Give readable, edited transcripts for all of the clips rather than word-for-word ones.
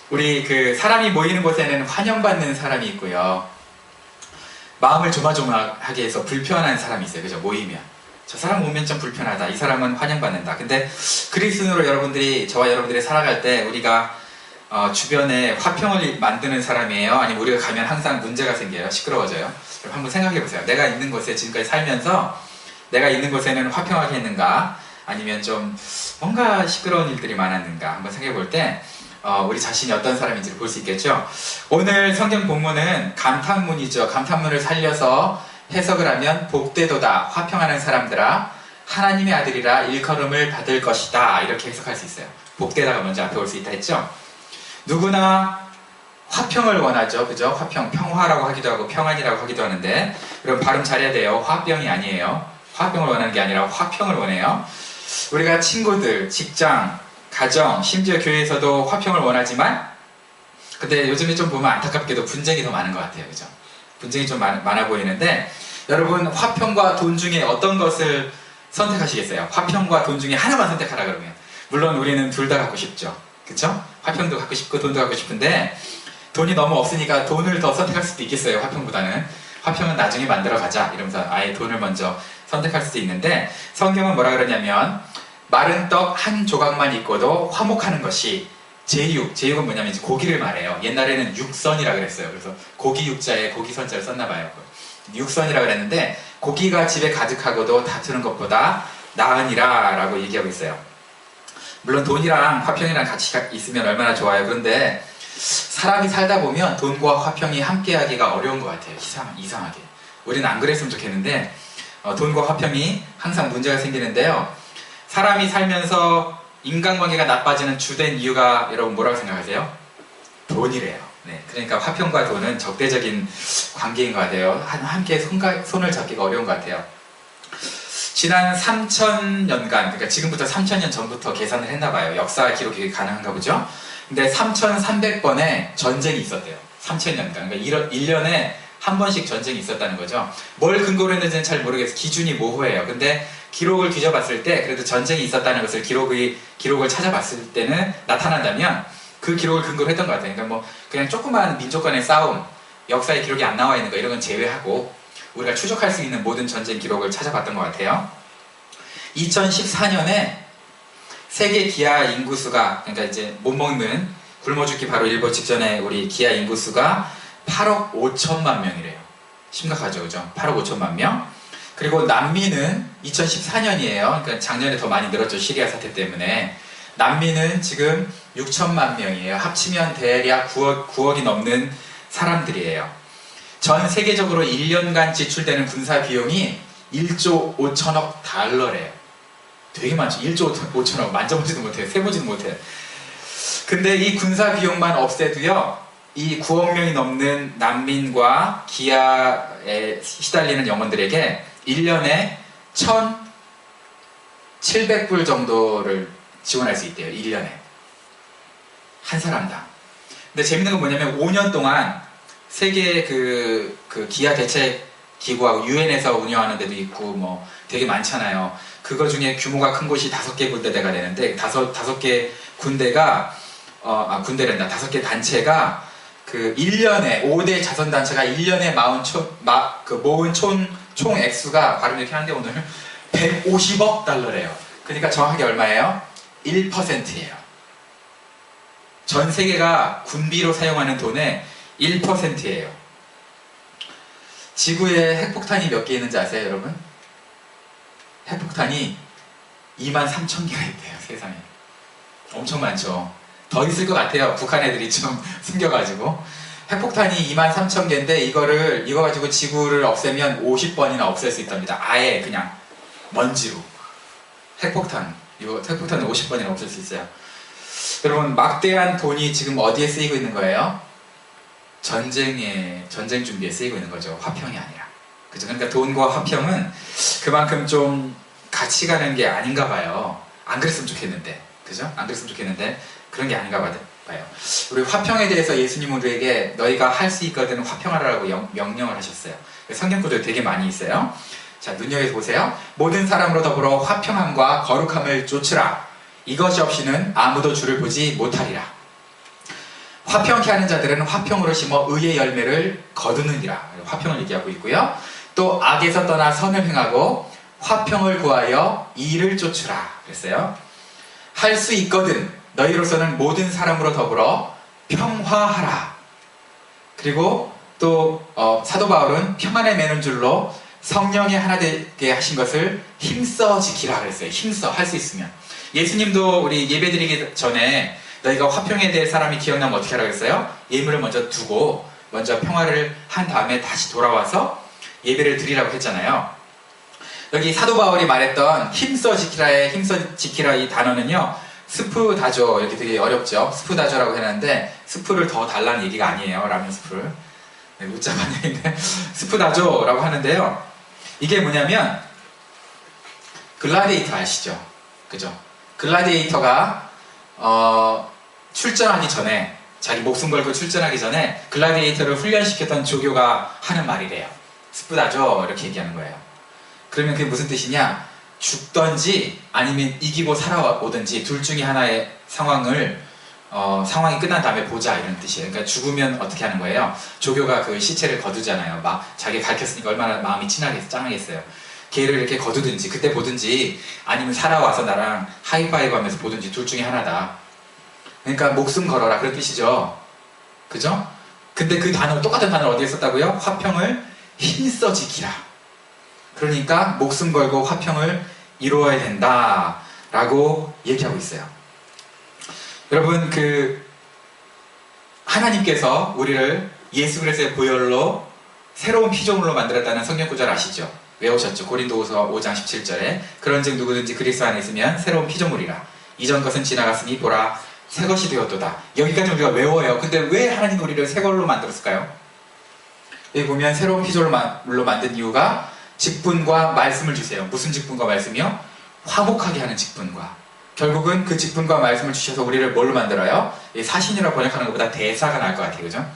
우리 그 사람이 모이는 곳에는 환영받는 사람이 있고요. 마음을 조마조마하게 해서 불편한 사람이 있어요. 그죠? 모이면. 저 사람 오면 좀 불편하다. 이 사람은 환영받는다. 근데 그리스도인으로 여러분들이, 저와 여러분들이 살아갈 때 우리가 주변에 화평을 만드는 사람이에요? 아니면 우리가 가면 항상 문제가 생겨요? 시끄러워져요? 한번 생각해 보세요. 내가 있는 곳에 지금까지 살면서 내가 있는 곳에는 화평하게 했는가? 아니면 좀 뭔가 시끄러운 일들이 많았는가? 한번 생각해 볼 때 우리 자신이 어떤 사람인지를 볼 수 있겠죠? 오늘 성경 본문은 감탄문이죠. 감탄문을 살려서 해석을 하면 복되도다 화평하는 사람들아 하나님의 아들이라 일컬음을 받을 것이다 이렇게 해석할 수 있어요. 복되다가 먼저 앞에 올 수 있다 했죠? 누구나 화평을 원하죠. 그죠? 화평, 평화라고 하기도 하고 평안이라고 하기도 하는데 여러분 발음 잘해야 돼요. 화병이 아니에요. 화병을 원하는 게 아니라 화평을 원해요. 우리가 친구들, 직장, 가정, 심지어 교회에서도 화평을 원하지만 근데 요즘에 좀 보면 안타깝게도 분쟁이 더 많은 것 같아요. 그죠? 분쟁이 좀 많아 보이는데 여러분 화평과 돈 중에 어떤 것을 선택하시겠어요? 화평과 돈 중에 하나만 선택하라 그러면 물론 우리는 둘 다 갖고 싶죠. 그쵸? 화평도 갖고 싶고 돈도 갖고 싶은데 돈이 너무 없으니까 돈을 더 선택할 수도 있겠어요. 화평보다는. 화평은 나중에 만들어 가자 이러면서 아예 돈을 먼저 선택할 수도 있는데 성경은 뭐라 그러냐면 마른 떡 한 조각만 있고도 화목하는 것이 제육, 제육은 뭐냐면 이제 고기를 말해요. 옛날에는 육선이라 그랬어요. 그래서 고기 육자에 고기 선자를 썼나봐요. 육선이라 그랬는데 고기가 집에 가득하고도 다투는 것보다 나으니라 라고 얘기하고 있어요. 물론 돈이랑 화평이랑 같이 있으면 얼마나 좋아요. 그런데 사람이 살다 보면 돈과 화평이 함께하기가 어려운 것 같아요. 이상하게. 우리는 안 그랬으면 좋겠는데 돈과 화평이 항상 문제가 생기는데요. 사람이 살면서 인간관계가 나빠지는 주된 이유가 여러분 뭐라고 생각하세요? 돈이래요. 네, 그러니까 화평과 돈은 적대적인 관계인 것 같아요. 함께 손을 잡기가 어려운 것 같아요. 지난 3000년간, 그러니까 지금부터 3000년 전부터 계산을 했나봐요. 역사 기록이 가능한가 보죠? 근데 3300번의 전쟁이 있었대요. 3000년간. 그러니까 1년에 한 번씩 전쟁이 있었다는 거죠. 뭘 근거로 했는지는 잘 모르겠어요. 기준이 모호해요. 근데 기록을 뒤져봤을 때 그래도 전쟁이 있었다는 것을 기록을 찾아봤을 때는 나타난다면 그 기록을 근거로 했던 것 같아요. 그러니까 뭐 그냥 조그만 민족 간의 싸움, 역사의 기록이 안 나와 있는 거 이런 건 제외하고 우리가 추적할 수 있는 모든 전쟁 기록을 찾아봤던 것 같아요. 2014년에 세계 기아 인구수가, 그러니까 이제 못 먹는 굶어 죽기 바로 일보 직전에 우리 기아 인구수가 8억 5천만 명이래요. 심각하죠, 그죠? 8억 5천만 명. 그리고 난민은 2014년이에요. 그러니까 작년에 더 많이 늘었죠, 시리아 사태 때문에. 난민은 지금 6천만 명이에요. 합치면 대략 9억이 넘는 사람들이에요. 전 세계적으로 1년간 지출되는 군사 비용이 1조 5천억 달러래요. 되게 많죠. 1조 5천억 만져보지도 못해요. 세보지도 못해요. 근데 이 군사 비용만 없애도요, 이 9억 명이 넘는 난민과 기아에 시달리는 영혼들에게 1년에 1,700불 정도를 지원할 수 있대요. 1년에. 한 사람당. 근데 재밌는 건 뭐냐면 5년 동안 세계 그 기아 대책 기구하고 유엔에서 운영하는 데도 있고 뭐 되게 많잖아요. 그거 중에 규모가 큰 곳이 5개 군대가 되는데 5개 군대가 군대란다. 5개 단체가 그 1년에 5대 자선단체가 1년에 모은 총 액수가 발음 이렇게 하는데 오늘 150억 달러래요. 그러니까 정확하게 얼마예요? 1%예요. 전 세계가 군비로 사용하는 돈의 1%예요. 지구에 핵폭탄이 몇 개 있는지 아세요, 여러분? 핵폭탄이 23,000개가 있대요, 세상에. 엄청 많죠. 더 있을 것 같아요. 북한 애들이 좀 숨겨가지고. 핵폭탄이 23,000개인데 이거 가지고 지구를 없애면 50번이나 없앨 수 있답니다. 아예 그냥 먼지로. 핵폭탄은 50번이나 없앨 수 있어요. 여러분, 막대한 돈이 지금 어디에 쓰이고 있는 거예요? 전쟁 준비에 쓰이고 있는 거죠. 화평이 아니라. 그죠? 그러니까 돈과 화평은 그만큼 좀 같이 가는 게 아닌가 봐요. 안 그랬으면 좋겠는데. 그죠? 안 그랬으면 좋겠는데 그런 게 아닌가 봐요. 우리 화평에 대해서 예수님은 우리에게 너희가 할 수 있거든 화평하라고 명령을 하셨어요. 성경 구절이 되게 많이 있어요. 자, 눈여겨보세요. 모든 사람으로 더불어 화평함과 거룩함을 좇으라. 이것이 없이는 아무도 주를 보지 못하리라. 화평케 하는 자들은 화평으로 심어 의의 열매를 거두느니라. 화평을 얘기하고 있고요. 또 악에서 떠나 선을 행하고 화평을 구하여 이를 쫓으라 그랬어요. 할 수 있거든 너희로서는 모든 사람으로 더불어 평화하라. 그리고 또 사도 바울은 평안에 매는 줄로 성령의 하나 되게 하신 것을 힘써 지키라 그랬어요. 힘써 할 수 있으면. 예수님도 우리 예배드리기 전에 너희가 화평에 대해 사람이 기억나면 어떻게 하라 그랬어요? 예물을 먼저 두고 먼저 평화를 한 다음에 다시 돌아와서 예배를 드리라고 했잖아요. 여기 사도 바울이 말했던 힘써 지키라의 힘써 지키라 이 단어는요, 스푸다조, 이렇게 되게 어렵죠. 스푸다조라고 했는데 스프를 더 달라는 얘기가 아니에요. 라면 스프를. 네, 웃자 반영인데 스푸다조라고 하는데요. 이게 뭐냐면 글라디에이터 아시죠? 그죠? 글라디에이터가 출전하기 전에, 자기 목숨 걸고 출전하기 전에 글라디에이터를 훈련시켰던 조교가 하는 말이래요. 스푸다조 이렇게 얘기하는 거예요. 그러면 그게 무슨 뜻이냐? 죽던지 아니면 이기고 살아오든지 둘 중에 하나의 상황이 끝난 다음에 보자 이런 뜻이에요. 그러니까 죽으면 어떻게 하는 거예요? 조교가 그 시체를 거두잖아요. 자기 밝혔으니까 얼마나 마음이 짠하겠어요. 걔를 이렇게 거두든지 그때 보든지 아니면 살아와서 나랑 하이파이브 하면서 보든지 둘 중에 하나다. 그러니까 목숨 걸어라 그런 뜻이죠. 그죠? 근데 그 단어, 똑같은 단어를 어디에 썼다고요? 화평을 힘써 지키라. 그러니까 목숨 걸고 화평을 이루어야 된다 라고 얘기하고 있어요. 여러분, 하나님께서 우리를 예수 그리스도의 보혈로 새로운 피조물로 만들었다는 성경 구절 아시죠? 외우셨죠? 고린도후서 5장 17절에 그런즉 누구든지 그리스도 안에 있으면 새로운 피조물이라. 이전 것은 지나갔으니 보라 새 것이 되었도다. 여기까지 우리가 외워요. 근데 왜 하나님 우리를 새 걸로 만들었을까요? 여기 보면 새로운 피조물로 만든 이유가 직분과 말씀을 주세요. 무슨 직분과 말씀이요? 화목하게 하는 직분과. 결국은 그 직분과 말씀을 주셔서 우리를 뭘로 만들어요? 사신이라고 번역하는 것보다 대사가 나을 것 같아요. 그죠?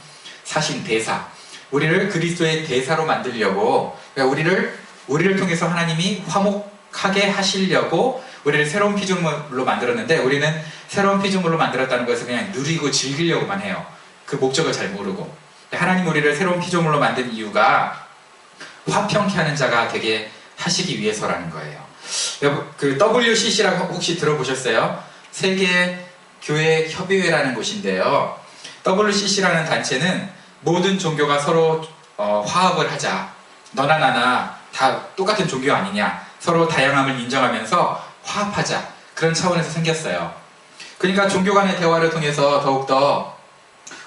사신, 대사. 우리를 그리스도의 대사로 만들려고, 그러니까 우리를 통해서 하나님이 화목하게 하시려고 우리를 새로운 피조물로 만들었는데, 우리는 새로운 피조물로 만들었다는 것을 그냥 누리고 즐기려고만 해요. 그 목적을 잘 모르고. 하나님 우리를 새로운 피조물로 만든 이유가 화평케 하는 자가 되게 하시기 위해서라는 거예요. 그 WCC라고 혹시 들어보셨어요? 세계 교회 협의회라는 곳인데요. WCC라는 단체는 모든 종교가 서로 화합을 하자. 너나 나나 다 똑같은 종교 아니냐. 서로 다양함을 인정하면서 화합하자. 그런 차원에서 생겼어요. 그러니까 종교 간의 대화를 통해서 더욱더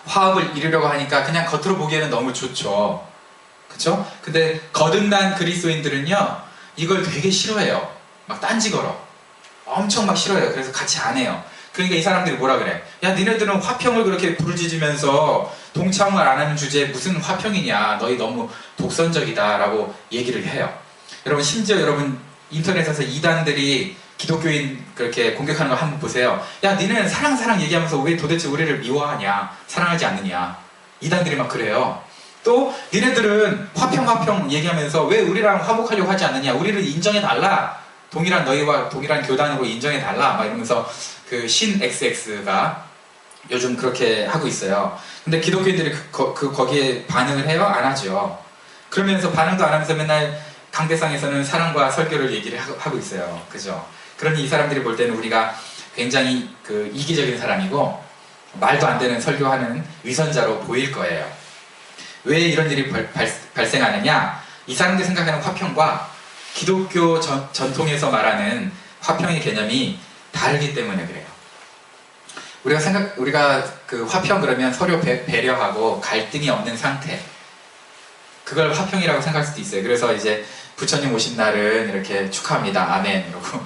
화합을 이루려고 하니까 그냥 겉으로 보기에는 너무 좋죠. 그쵸? 근데 거듭난 그리스도인들은요, 이걸 되게 싫어해요. 막 딴지 걸어. 엄청 막 싫어해요. 그래서 같이 안 해요. 그러니까 이 사람들이 뭐라 그래? 야, 니네들은 화평을 그렇게 부르짖으면서 동참을 안 하는 주제에 무슨 화평이냐. 너희 너무 독선적이다. 라고 얘기를 해요. 여러분, 심지어 여러분 인터넷에서 이단들이 기독교인 그렇게 공격하는 거 한번 보세요. 야, 니네는 사랑 얘기하면서 왜 도대체 우리를 미워하냐? 사랑하지 않느냐? 이단들이 막 그래요. 또 니네들은 화평 얘기하면서 왜 우리랑 화목하려고 하지 않느냐? 우리를 인정해달라. 너희와 동일한 교단으로 인정해달라. 막 이러면서 그 신 XX가 요즘 그렇게 하고 있어요. 근데 기독교인들이 거기에 반응을 해요? 안 하죠. 그러면서 반응도 안 하면서 맨날 강대상에서는 사랑과 설교를 얘기를 하고 있어요. 그죠? 그러니 이 사람들이 볼 때는 우리가 굉장히 이기적인 사람이고 말도 안 되는 설교하는 위선자로 보일 거예요. 왜 이런 일이 발생하느냐? 이 사람들이 생각하는 화평과 기독교 전통에서 말하는 화평의 개념이 다르기 때문에 그래요. 우리가 그 화평 그러면 서로 배려하고 갈등이 없는 상태. 그걸 화평이라고 생각할 수도 있어요. 그래서 이제 부처님 오신 날은 이렇게 축하합니다. 아멘. 이러고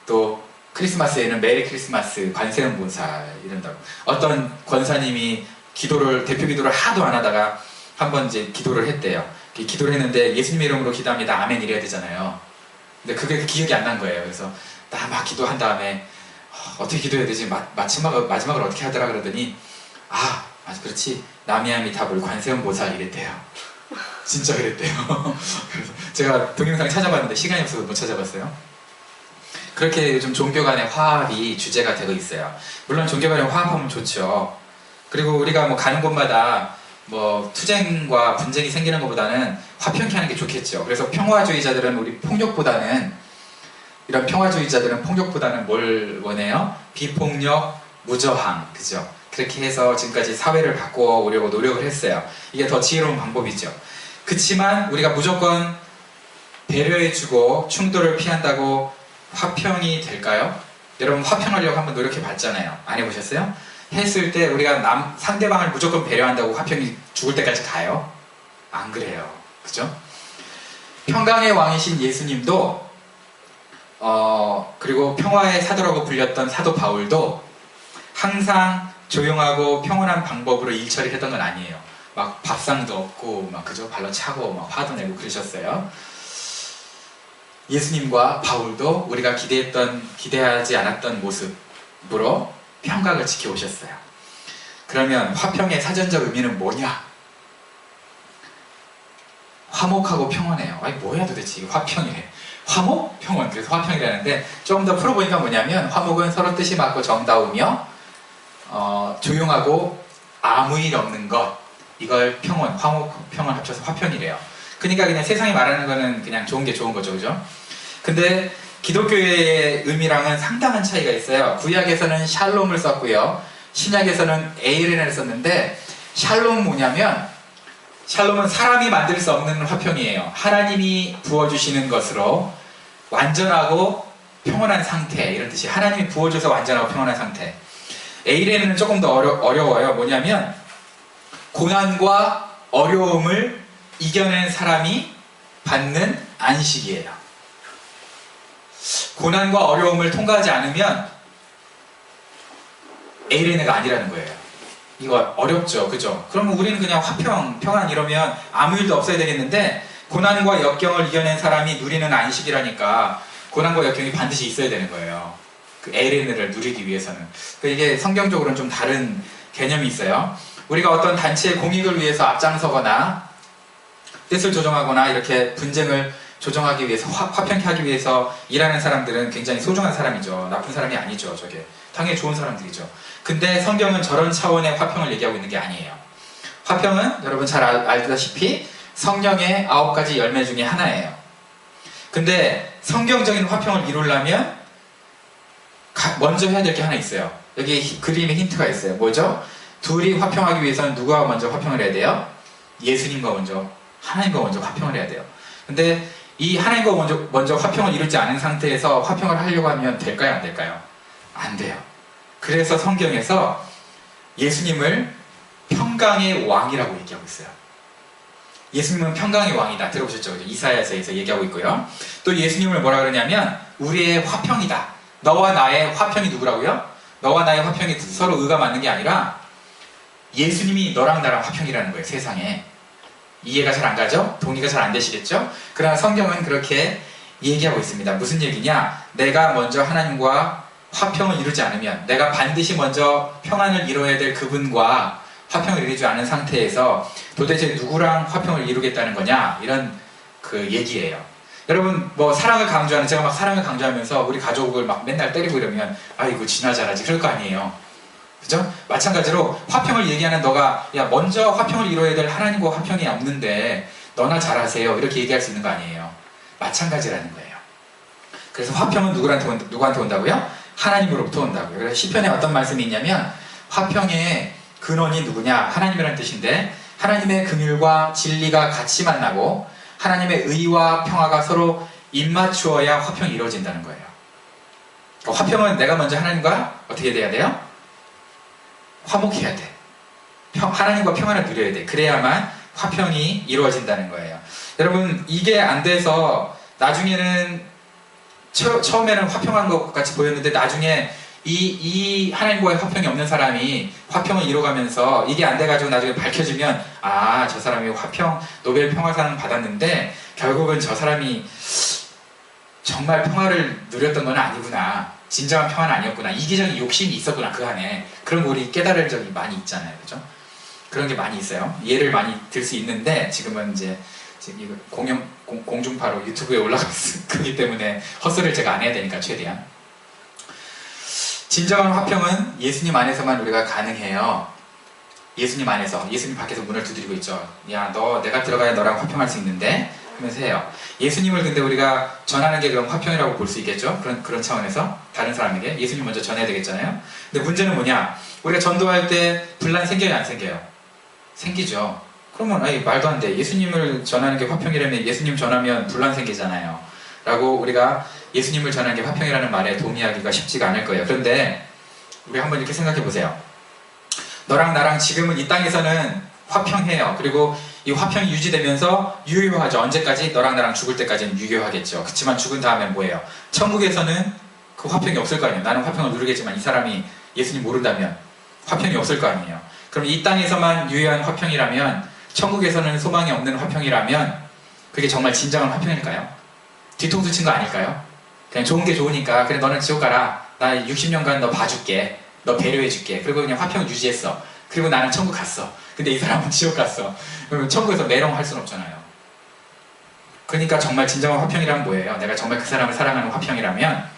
또 크리스마스에는 메리 크리스마스, 관세음보살 이런다고. 어떤 권사님이 대표 기도를 하도 안 하다가 한번 이제 기도를 했대요. 기도를 했는데 예수님의 이름으로 기도합니다. 아멘 이래야 되잖아요. 근데 그게 기억이 안 난 거예요. 그래서 나 막 기도한 다음에 어떻게 기도해야 되지? 마지막을 어떻게 하더라 그러더니 맞아 그렇지. 나미아미타불 관세음보살 이랬대요. 진짜 그랬대요. 그래서 제가 동영상 찾아봤는데 시간이 없어서 못 찾아봤어요. 그렇게 요즘 종교 간의 화합이 주제가 되고 있어요. 물론 종교 간의 화합하면 좋죠. 그리고 우리가 뭐 가는 곳마다 뭐 투쟁과 분쟁이 생기는 것보다는 화평케 하는 게 좋겠죠. 그래서 평화주의자들은 우리 폭력보다는 이런 평화주의자들은 폭력보다는 뭘 원해요? 비폭력, 무저항, 그죠? 그렇게 해서 지금까지 사회를 바꿔오려고 노력을 했어요. 이게 더 지혜로운 방법이죠. 그치만 우리가 무조건 배려해주고 충돌을 피한다고 화평이 될까요? 여러분 화평하려고 한번 노력해 봤잖아요. 안 해보셨어요? 했을 때 우리가 상대방을 무조건 배려한다고 화평이 죽을 때까지 가요? 안 그래요. 그죠? 평강의 왕이신 예수님도 그리고 평화의 사도라고 불렸던 사도 바울도 항상 조용하고 평온한 방법으로 일처리를 했던 건 아니에요. 막 밥상도 없고 막 그죠? 발로 차고 막 화도 내고 그러셨어요. 예수님과 바울도 우리가 기대하지 않았던 모습으로 평강을 지켜오셨어요. 그러면 화평의 사전적 의미는 뭐냐? 화목하고 평온해요. 아니 뭐야 도대체 이게 화평이래. 화목? 평온. 그래서 화평이라는데 조금 더 풀어보니까 뭐냐면 화목은 서로 뜻이 맞고 정다우며 조용하고 아무 일 없는 것, 이걸 평온, 화목, 평온 합쳐서 화평이래요. 그러니까 그냥 세상이 말하는 거는 그냥 좋은 게 좋은 거죠, 그죠? 근데 기독교의 의미랑은 상당한 차이가 있어요. 구약에서는 샬롬을 썼고요, 신약에서는 에이레를 썼는데, 샬롬은 뭐냐면 샬롬은 사람이 만들 수 없는 화평이에요. 하나님이 부어주시는 것으로 완전하고 평온한 상태, 이런 뜻이. 하나님이 부어줘서 완전하고 평온한 상태. 에이레는 조금 더 어려워요. 뭐냐면 고난과 어려움을 이겨낸 사람이 받는 안식이에요. 고난과 어려움을 통과하지 않으면 에이레네가 아니라는 거예요. 이거 어렵죠, 그죠? 그러면 우리는 그냥 화평, 평안 이러면 아무 일도 없어야 되겠는데, 고난과 역경을 이겨낸 사람이 누리는 안식이라니까 고난과 역경이 반드시 있어야 되는 거예요. 그 에이레네를 누리기 위해서는. 이게 성경적으로는 좀 다른 개념이 있어요. 우리가 어떤 단체의 공익을 위해서 앞장서거나 뜻을 조정하거나 이렇게 분쟁을 조정하기 위해서 화평케 하기 위해서 일하는 사람들은 굉장히 소중한 사람이죠. 나쁜 사람이 아니죠. 저게 당연히 좋은 사람들이죠. 근데 성경은 저런 차원의 화평을 얘기하고 있는 게 아니에요. 화평은 여러분 잘 알다시피 성령의 9가지 열매 중에 하나예요. 근데 성경적인 화평을 이루려면 먼저 해야 될 게 하나 있어요. 여기 그림에 힌트가 있어요. 뭐죠? 둘이 화평하기 위해서는 누가 먼저 화평을 해야 돼요? 예수님과 먼저, 하나님과 먼저 화평을 해야 돼요. 근데 이 하나님과 먼저 화평을 이루지 않은 상태에서 화평을 하려고 하면 될까요? 안 될까요? 안 돼요. 그래서 성경에서 예수님을 평강의 왕이라고 얘기하고 있어요. 예수님은 평강의 왕이다. 들어보셨죠? 이사야서에서 얘기하고 있고요. 또 예수님을 뭐라 그러냐면 우리의 화평이다. 너와 나의 화평이 누구라고요? 너와 나의 화평이 서로 의가 맞는 게 아니라 예수님이 너랑 나랑 화평이라는 거예요. 세상에. 이해가 잘 안 가죠? 동의가 잘 안 되시겠죠? 그러나 성경은 그렇게 얘기하고 있습니다. 무슨 얘기냐? 내가 먼저 하나님과 화평을 이루지 않으면, 내가 반드시 먼저 평안을 이루어야 될 그분과 화평을 이루지 않은 상태에서 도대체 누구랑 화평을 이루겠다는 거냐? 이런 그 얘기예요. 여러분 뭐 사랑을 강조하는, 제가 막 사랑을 강조하면서 우리 가족을 막 맨날 때리고 이러면 아이고 지나 잘하지 그럴 거 아니에요. 그죠? 마찬가지로 화평을 얘기하는 너가 야 먼저 화평을 이루어야 될 하나님과 화평이 없는데 너나 잘하세요 이렇게 얘기할 수 있는 거 아니에요. 마찬가지라는 거예요. 그래서 화평은 누구한테 온다고요? 하나님으로부터 온다고요. 그래서 시편에 어떤 말씀이 있냐면 화평의 근원이 누구냐? 하나님이라는 뜻인데, 하나님의 긍휼과 진리가 같이 만나고 하나님의 의와 평화가 서로 입맞추어야 화평이 이루어진다는 거예요. 그러니까 화평은 내가 먼저 하나님과 어떻게 돼야 돼요? 화목해야 돼. 하나님과 평안을 누려야 돼. 그래야만 화평이 이루어진다는 거예요. 여러분 이게 안 돼서 나중에는 처음에는 화평한 것 같이 보였는데 나중에 이 하나님과의 화평이 없는 사람이 화평을 이뤄가면서 이게 안 돼가지고 나중에 밝혀지면 아, 저 사람이 화평 노벨 평화상 받았는데 결국은 저 사람이 정말 평화를 누렸던 건 아니구나. 진정한 평화는 아니었구나. 이기적인 욕심이 있었구나 그 안에. 그런 거 우리 깨달을 적이 많이 있잖아요. 그죠? 그런 게 많이 있어요. 예를 많이 들 수 있는데 지금은 이제 이거 공중파로 유튜브에 올라가기 때문에 헛소리를 제가 안 해야 되니까 최대한. 진정한 화평은 예수님 안에서만 우리가 가능해요. 예수님 안에서, 예수님 밖에서 문을 두드리고 있죠. 야, 너 내가 들어가야 너랑 화평할 수 있는데 하면서 해요. 예수님을 근데 우리가 전하는 게 그럼 화평이라고 볼 수 있겠죠? 그런 차원에서 다른 사람에게 예수님 먼저 전해야 되겠잖아요. 근데 문제는 뭐냐? 우리가 전도할 때 분란 생겨요, 안 생겨요? 생기죠. 그러면 아니, 말도 안 돼. 예수님을 전하는 게 화평이라면 예수님 전하면 분란 생기잖아요. 라고 우리가 예수님을 전하는 게 화평이라는 말에 동의하기가 쉽지가 않을 거예요. 그런데 우리 한번 이렇게 생각해 보세요. 너랑 나랑 지금은 이 땅에서는 화평해요. 그리고 이 화평이 유지되면서 유효하죠. 언제까지? 너랑 나랑 죽을 때까지는 유효하겠죠. 그렇지만 죽은 다음엔 뭐예요? 천국에서는 그 화평이 없을 거 아니에요. 나는 화평을 누리겠지만 이 사람이 예수님 모른다면 화평이 없을 거 아니에요. 그럼 이 땅에서만 유효한 화평이라면, 천국에서는 소망이 없는 화평이라면 그게 정말 진정한 화평일까요? 뒤통수 친 거 아닐까요? 그냥 좋은 게 좋으니까 그래 너는 지옥 가라. 나 60년간 너 봐줄게. 너 배려해줄게. 그리고 그냥 화평을 유지했어. 그리고 나는 천국 갔어. 근데 이 사람은 지옥 갔어. 그러면 천국에서 메롱할 순 없잖아요. 그러니까 정말 진정한 화평이란 뭐예요? 내가 정말 그 사람을 사랑하는 화평이라면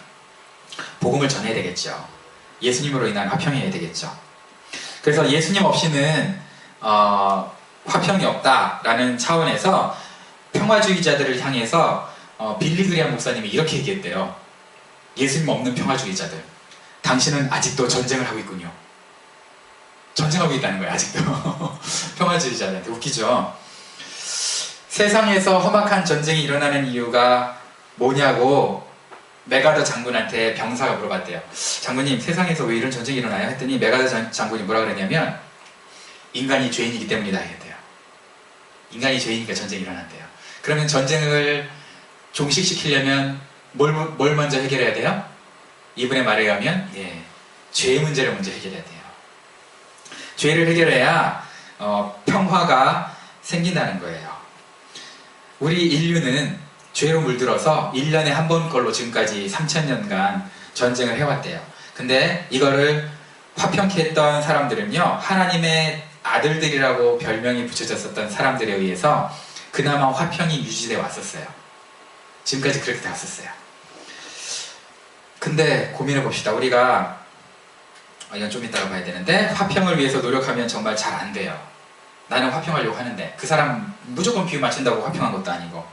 복음을 전해야 되겠죠. 예수님으로 인한 화평이어야 되겠죠. 그래서 예수님 없이는 화평이 없다라는 차원에서 평화주의자들을 향해서 빌리 그레이엄 목사님이 이렇게 얘기했대요. 예수님 없는 평화주의자들, 당신은 아직도 전쟁을 하고 있군요. 전쟁하고 있다는 거예요, 아직도. 평화주의자들한테. 웃기죠? 세상에서 험악한 전쟁이 일어나는 이유가 뭐냐고 메가더 장군한테 병사가 물어봤대요. 장군님, 세상에서 왜 이런 전쟁이 일어나요? 했더니 메가더 장군이 뭐라 그랬냐면 인간이 죄인이기 때문이다 했대요. 인간이 죄인이니까 전쟁이 일어난대요. 그러면 전쟁을 종식시키려면 뭘 먼저 해결해야 돼요? 이분의 말에 의하면 죄의 문제를 먼저 해결해야 돼요. 죄를 해결해야 평화가 생긴다는 거예요. 우리 인류는 죄로 물들어서 1년에 한 번 걸로 지금까지 3000년간 전쟁을 해왔대요. 근데 이거를 화평케 했던 사람들은요, 하나님의 아들들이라고 별명이 붙여졌었던 사람들에 의해서 그나마 화평이 유지되어 왔었어요. 지금까지 그렇게 돼 왔었어요. 근데 고민해 봅시다. 우리가 이건 좀 이따가 봐야 되는데, 화평을 위해서 노력하면 정말 잘 안 돼요. 나는 화평하려고 하는데 그 사람 무조건 비유 맞춘다고 화평한 것도 아니고,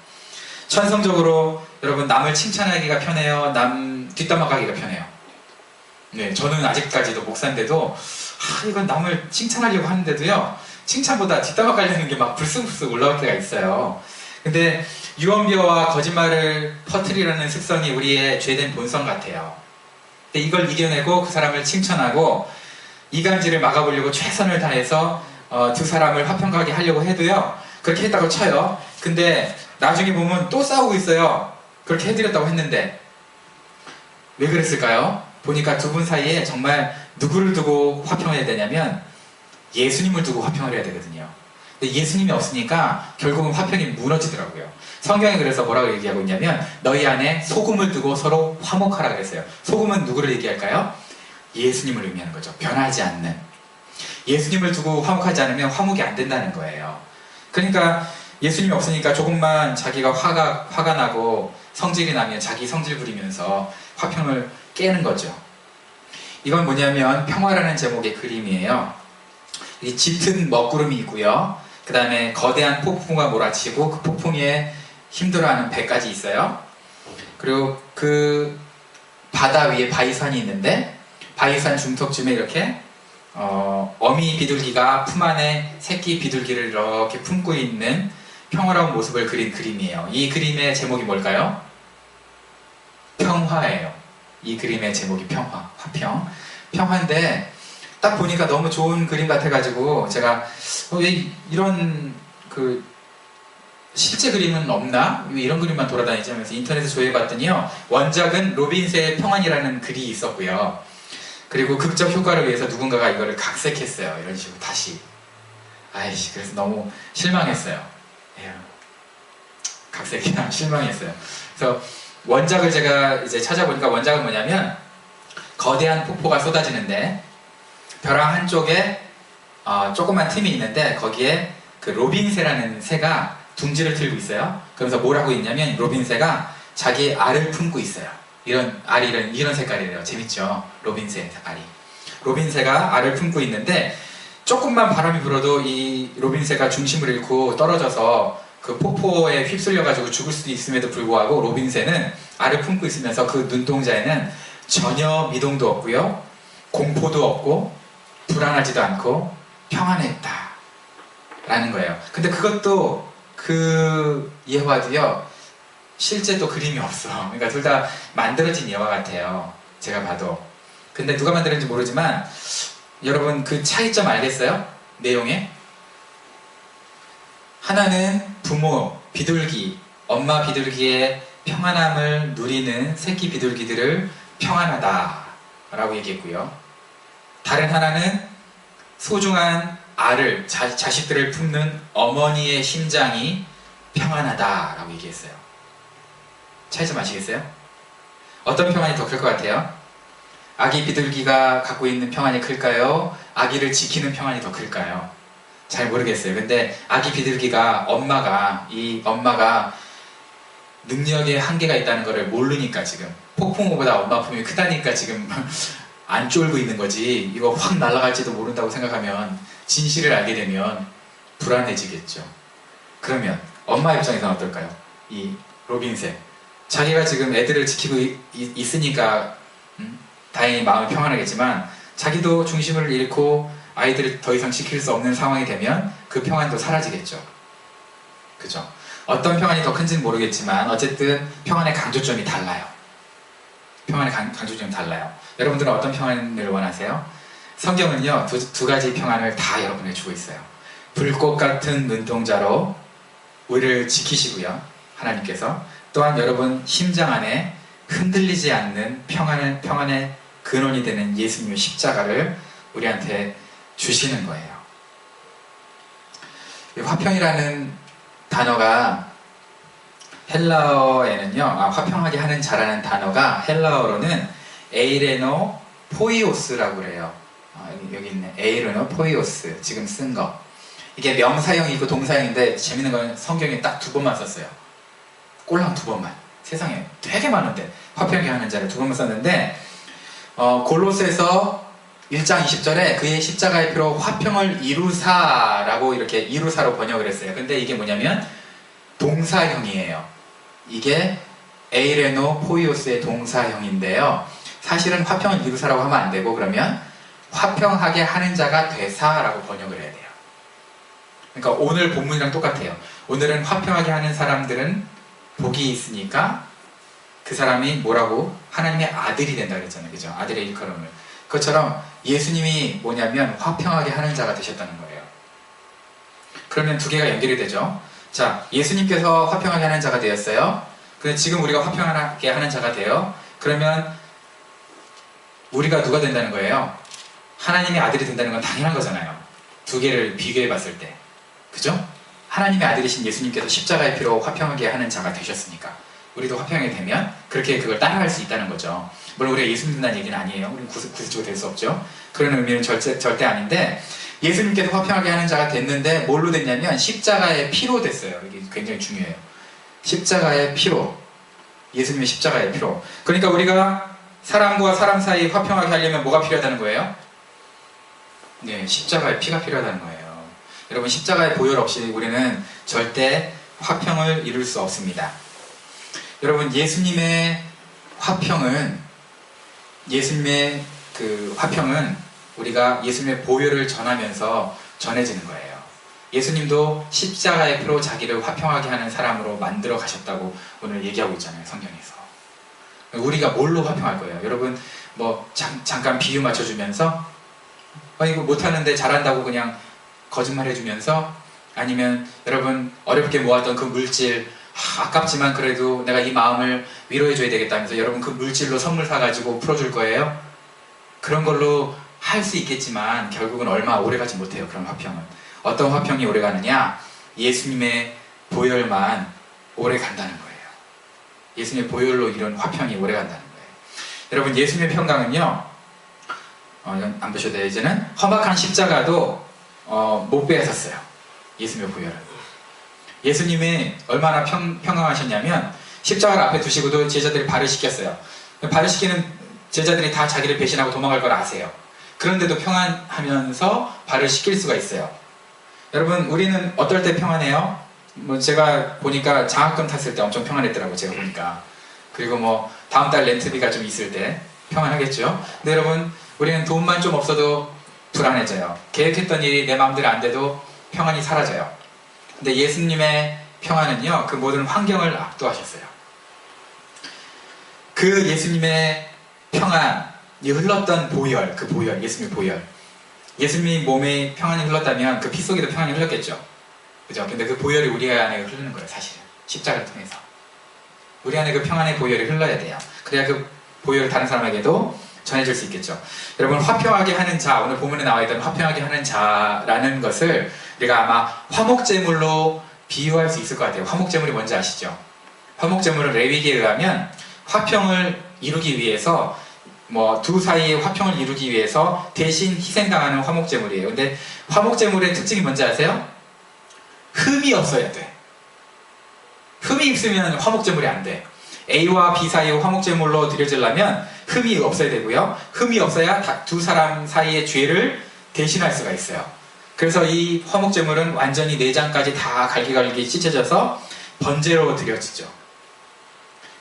천성적으로 여러분 남을 칭찬하기가 편해요? 남 뒷담화 가기가 편해요? 네, 저는 아직까지도 목사인데도 이건 남을 칭찬하려고 하는데도요, 칭찬보다 뒷담화 가려는 게 막 불쑥불쑥 올라올 때가 있어요. 근데 유언비어와 거짓말을 퍼뜨리려는 습성이 우리의 죄된 본성 같아요. 근데 이걸 이겨내고 그 사람을 칭찬하고 이간질을 막아보려고 최선을 다해서 두 사람을 화평하게 하려고 해도요, 그렇게 했다고 쳐요. 근데 나중에 보면 또 싸우고 있어요. 그렇게 해드렸다고 했는데 왜 그랬을까요? 보니까 두 분 사이에 정말 누구를 두고 화평해야 되냐면 예수님을 두고 화평을 해야 되거든요. 근데 예수님이 없으니까 결국은 화평이 무너지더라고요. 성경에 그래서 뭐라고 얘기하고 있냐면 너희 안에 소금을 두고 서로 화목하라 그랬어요. 소금은 누구를 얘기할까요? 예수님을 의미하는 거죠. 변하지 않는. 예수님을 두고 화목하지 않으면 화목이 안 된다는 거예요. 그러니까 예수님이 없으니까 조금만 자기가 화가 나고 성질이 나면 자기 성질 부리면서 화평을 깨는 거죠. 이건 뭐냐면 평화라는 제목의 그림이에요. 이 짙은 먹구름이 있고요. 그 다음에 거대한 폭풍우가 몰아치고 그 폭풍에 힘들어하는 배까지 있어요. 그리고 그 바다 위에 바위산이 있는데 바위산 중턱쯤에 이렇게 어미 비둘기가 품 안에 새끼 비둘기를 이렇게 품고 있는 평화로운 모습을 그린 그림이에요. 이 그림의 제목이 뭘까요? 평화예요. 이 그림의 제목이 평화, 화평. 평화인데 딱 보니까 너무 좋은 그림 같아가지고 제가 왜 이런 실제 그림은 없나? 왜 이런 그림만 돌아다니지 하면서 인터넷에 조회해봤더니요, 원작은 로빈스의 평안이라는 글이 있었고요. 그리고 극적 효과를 위해서 누군가가 이거를 각색했어요. 이런 식으로 다시. 아이씨, 그래서 너무 실망했어요. 각색이나 실망했어요. 그래서 원작을 제가 이제 찾아보니까 원작은 뭐냐면 거대한 폭포가 쏟아지는데 벼랑 한쪽에 조그만 틈이 있는데 거기에 그 로빈새라는 새가 둥지를 틀고 있어요. 그러면서 뭘 하고 있냐면 로빈새가 자기 알을 품고 있어요. 이런 알이 이런 색깔이래요. 재밌죠? 로빈새 알이. 로빈새가 알을 품고 있는데 조금만 바람이 불어도 이 로빈새가 중심을 잃고 떨어져서 그 폭포에 휩쓸려가지고 죽을 수도 있음에도 불구하고 로빈새는 알을 품고 있으면서 그 눈동자에는 전혀 미동도 없고요, 공포도 없고 불안하지도 않고 평안했다 라는 거예요. 근데 그것도 그 예화도요, 실제 또 그림이 없어. 그러니까 둘 다 만들어진 예화 같아요, 제가 봐도. 근데 누가 만들었는지 모르지만 여러분 그 차이점 알겠어요? 내용에? 하나는 부모, 비둘기, 엄마 비둘기의 평안함을 누리는 새끼 비둘기들을 평안하다 라고 얘기했고요. 다른 하나는 소중한 알을, 자식들을 품는 어머니의 심장이 평안하다 라고 얘기했어요. 차이점 아시겠어요? 어떤 평안이 더 클 것 같아요? 아기 비둘기가 갖고 있는 평안이 클까요? 아기를 지키는 평안이 더 클까요? 잘 모르겠어요. 근데 아기 비둘기가 이 엄마가 능력에 한계가 있다는 것을 모르니까 지금 폭풍우보다 엄마 품이 크다니까 지금 안 쫄고 있는 거지. 이거 확 날아갈지도 모른다고 생각하면, 진실을 알게 되면 불안해지겠죠. 그러면 엄마 입장에서는 어떨까요? 이 로빈새, 자기가 지금 애들을 지키고 있으니까 다행히 마음이 평안하겠지만 자기도 중심을 잃고 아이들을 더 이상 지킬 수 없는 상황이 되면 그 평안도 사라지겠죠. 그죠? 어떤 평안이 더 큰지는 모르겠지만 어쨌든 평안의 강조점이 달라요. 평안의 강조점이 달라요. 여러분들은 어떤 평안을 원하세요? 성경은요, 두 가지 평안을 다 여러분에게 주고 있어요. 불꽃 같은 눈동자로 우리를 지키시고요, 하나님께서. 또한 여러분 심장 안에 흔들리지 않는 평안의 근원이 되는 예수님의 십자가를 우리한테 주시는 거예요. 화평이라는 단어가 헬라어에는요, 화평하게 하는 자라는 단어가 헬라어로는 에이레노 포이오스라고 그래요. 여기 있네. 에이레노 포이오스, 지금 쓴 거. 이게 명사형이 있고 동사형인데 재밌는 건 성경에 딱 2번만 썼어요. 꼴랑 2번만. 세상에 되게 많은데 화평하게 하는 자를 2번만 썼는데, 골로새서 1장 20절에 그의 십자가의 피로 화평을 이루사라고 이렇게 이루사로 번역을 했어요. 근데 이게 뭐냐면 동사형이에요. 이게 에이레노 포이오스의 동사형인데요. 사실은 화평을 이루사라고 하면 안 되고, 그러면 화평하게 하는 자가 되사라고 번역을 해야 돼요. 그러니까 오늘 본문이랑 똑같아요. 오늘은 화평하게 하는 사람들은 복이 있으니까 그 사람이 뭐라고? 하나님의 아들이 된다 그랬잖아요. 그죠? 아들의 일컬음을. 그것처럼 예수님이 뭐냐면 화평하게 하는 자가 되셨다는 거예요. 그러면 두 개가 연결이 되죠. 자, 예수님께서 화평하게 하는 자가 되었어요. 근데 지금 우리가 화평하게 하는 자가 돼요. 그러면 우리가 누가 된다는 거예요? 하나님의 아들이 된다는 건 당연한 거잖아요. 두 개를 비교해 봤을 때. 그죠? 하나님의 아들이신 예수님께서 십자가의 피로 화평하게 하는 자가 되셨으니까 우리도 화평하게 되면 그렇게 그걸 따라갈 수 있다는 거죠. 물론 우리가 예수 믿는다는 얘기는 아니에요. 우리는 구세주가 될 수 없죠. 그런 의미는 절대 아닌데, 예수님께서 화평하게 하는 자가 됐는데 뭘로 됐냐면 십자가의 피로 됐어요. 이게 굉장히 중요해요. 십자가의 피로. 예수님의 십자가의 피로. 그러니까 우리가 사람과 사람 사이 화평하게 하려면 뭐가 필요하다는 거예요? 네, 십자가의 피가 필요하다는 거예요. 여러분, 십자가의 보혈 없이 우리는 절대 화평을 이룰 수 없습니다. 여러분, 예수님의 화평은 우리가 예수님의 보혈을 전하면서 전해지는 거예요. 예수님도 십자가의 피로 자기를 화평하게 하는 사람으로 만들어 가셨다고 오늘 얘기하고 있잖아요, 성경에서. 우리가 뭘로 화평할 거예요? 여러분, 뭐 잠깐 비유 맞춰주면서 이거 못하는데 잘한다고 그냥 거짓말 해주면서, 아니면 여러분 어렵게 모았던 그 물질, 아깝지만 그래도 내가 이 마음을 위로해줘야 되겠다면서 여러분 그 물질로 선물 사가지고 풀어줄 거예요? 그런 걸로 할 수 있겠지만 결국은 얼마 오래가지 못해요. 그런 화평은. 어떤 화평이 오래가느냐? 예수님의 보혈만 오래간다는 거예요. 예수님의 보혈로 이룬 화평이 오래간다는 거예요. 여러분, 예수님의 평강은요, 이건 안 보셔도 돼요. 이제는 험악한 십자가도 못 빼앗았어요. 예수님의 보혈은. 예수님이 얼마나 평강하셨냐면 십자가를 앞에 두시고도 제자들이 발을 씻겼어요. 발을 씻기는 제자들이 다 자기를 배신하고 도망갈 걸 아세요. 그런데도 평안하면서 발을 씻길 수가 있어요. 여러분, 우리는 어떨 때 평안해요? 뭐 제가 보니까 장학금 탔을 때 엄청 평안했더라고요. 제가 보니까. 그리고 뭐 다음 달 렌트비가 좀 있을 때 평안하겠죠. 근데 여러분, 우리는 돈만 좀 없어도 불안해져요. 계획했던 일이 내 마음대로 안 돼도 평안이 사라져요. 근데 예수님의 평안은요, 그 모든 환경을 압도하셨어요. 그 예수님의 평안이 흘렀던 보혈, 그 보혈, 예수님의 보혈. 예수님이 몸에 평안이 흘렀다면 그 피 속에도 평안이 흘렀겠죠. 그죠? 근데 그 보혈이 우리 안에 흐르는 거예요, 사실은. 십자가를 통해서. 우리 안에 그 평안의 보혈이 흘러야 돼요. 그래야 그 보혈을 다른 사람에게도 전해줄 수 있겠죠. 여러분, 화평하게 하는 자, 오늘 본문에 나와 있던 화평하게 하는 자라는 것을 우리가 아마 화목제물로 비유할 수 있을 것 같아요. 화목제물이 뭔지 아시죠? 화목제물은 레위기에 의하면 화평을 이루기 위해서 두 사이의 화평을 이루기 위해서 대신 희생당하는 화목제물이에요. 근데 화목제물의 특징이 뭔지 아세요? 흠이 없어야 돼. 흠이 있으면 화목제물이 안 돼. A와 B 사이의 화목제물로 드려지려면 흠이 없어야 되고요. 흠이 없어야 두 사람 사이의 죄를 대신할 수가 있어요. 그래서 이 화목제물은 완전히 내장까지 다 갈기갈기 찢어져서 번제로 드려지죠.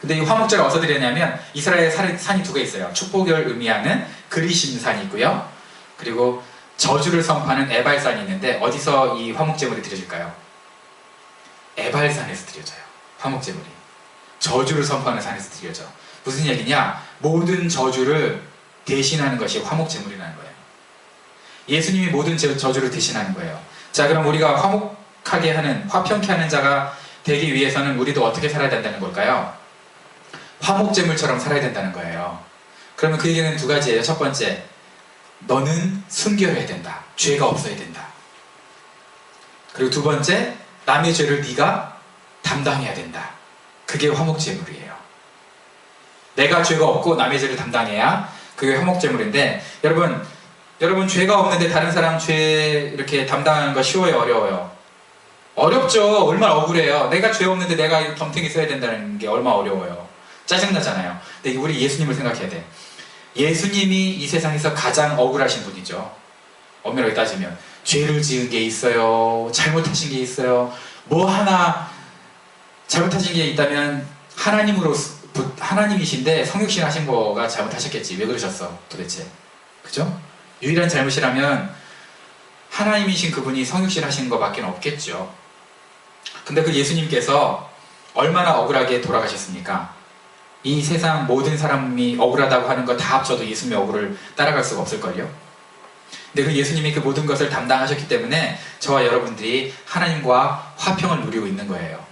근데 이 화목제를 어디서 드렸냐면 이스라엘에 산이 두 개 있어요. 축복을 의미하는 그리심 산이 있고요. 그리고 저주를 선포하는 에발산이 있는데 어디서 이 화목제물이 드려질까요? 에발산에서 드려져요. 화목제물이. 저주를 선포하는 산에서 드려져. 무슨 얘기냐? 모든 저주를 대신하는 것이 화목제물이라는 거예요. 예수님이 모든 저주를 대신하는 거예요. 자, 그럼 우리가 화목하게 하는, 화평케 하는 자가 되기 위해서는 우리도 어떻게 살아야 된다는 걸까요? 화목제물처럼 살아야 된다는 거예요. 그러면 그 얘기는 두 가지예요. 첫 번째, 너는 순결해야 된다. 죄가 없어야 된다. 그리고 두 번째, 남의 죄를 네가 담당해야 된다. 그게 화목제물이에요. 내가 죄가 없고 남의 죄를 담당해야 그게 화목제물인데, 여러분 죄가 없는데 다른 사람 죄 이렇게 담당하는 거 쉬워요, 어려워요? 어렵죠. 얼마나 억울해요. 내가 죄 없는데 내가 덤탱이 써야 된다는 게 얼마나 어려워요. 짜증나잖아요. 근데 우리 예수님을 생각해야 돼. 예수님이 이 세상에서 가장 억울하신 분이죠. 엄밀하게 따지면 죄를 지은 게 있어요, 잘못하신 게 있어요. 뭐 하나 잘못하신 게 있다면 하나님이신데 성육신 하신 거가 잘못하셨겠지. 왜 그러셨어 도대체? 그죠? 유일한 잘못이라면 하나님이신 그분이 성육신 하신 거밖에 없겠죠. 근데 그 예수님께서 얼마나 억울하게 돌아가셨습니까? 이 세상 모든 사람이 억울하다고 하는 거 다 합쳐도 예수님의 억울을 따라갈 수가 없을걸요? 근데 그 예수님이 그 모든 것을 담당하셨기 때문에 저와 여러분들이 하나님과 화평을 누리고 있는 거예요.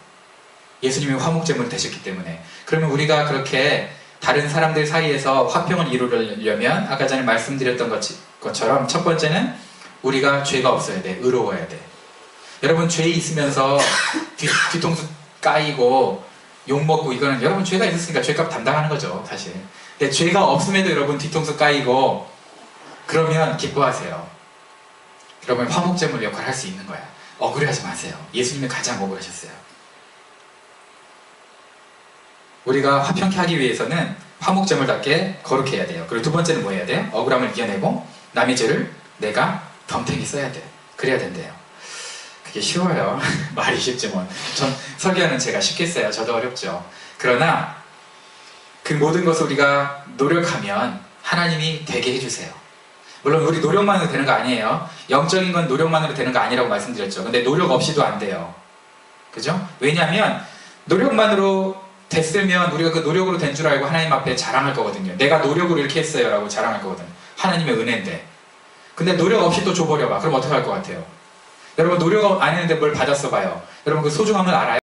예수님이 화목제물이 되셨기 때문에. 그러면 우리가 그렇게 다른 사람들 사이에서 화평을 이루려면 아까 전에 말씀드렸던 것처럼 첫 번째는 우리가 죄가 없어야 돼. 의로워야 돼. 여러분, 죄 있으면서 뒤통수 까이고 욕먹고 이거는 여러분 죄가 있었으니까 죄값 담당하는 거죠, 사실. 근데 죄가 없음에도 여러분 뒤통수 까이고 그러면 기뻐하세요. 그러면 화목제물 역할을 할 수 있는 거야. 억울해하지 마세요. 예수님이 가장 억울하셨어요. 우리가 화평케 하기 위해서는 화목제물답게 거룩해야 돼요. 그리고 두 번째는 뭐 해야 돼요? 억울함을 이겨내고 남의 죄를 내가 덤탱이 써야 돼. 그래야 된대요. 그게 쉬워요. 말이 쉽지 뭐. 전 설교하는 제가 쉽겠어요. 저도 어렵죠. 그러나 그 모든 것을 우리가 노력하면 하나님이 되게 해주세요. 물론 우리 노력만으로 되는 거 아니에요. 영적인 건 노력만으로 되는 거 아니라고 말씀드렸죠. 근데 노력 없이도 안 돼요. 그죠? 왜냐하면 노력만으로 됐으면 우리가 그 노력으로 된 줄 알고 하나님 앞에 자랑할 거거든요. 내가 노력으로 이렇게 했어요 라고 자랑할 거거든. 하나님의 은혜인데. 근데 노력 없이 또 줘버려봐. 그럼 어떻게 할 것 같아요? 여러분, 노력 안 했는데 뭘 받았어 봐요. 여러분, 그 소중함을 알아요?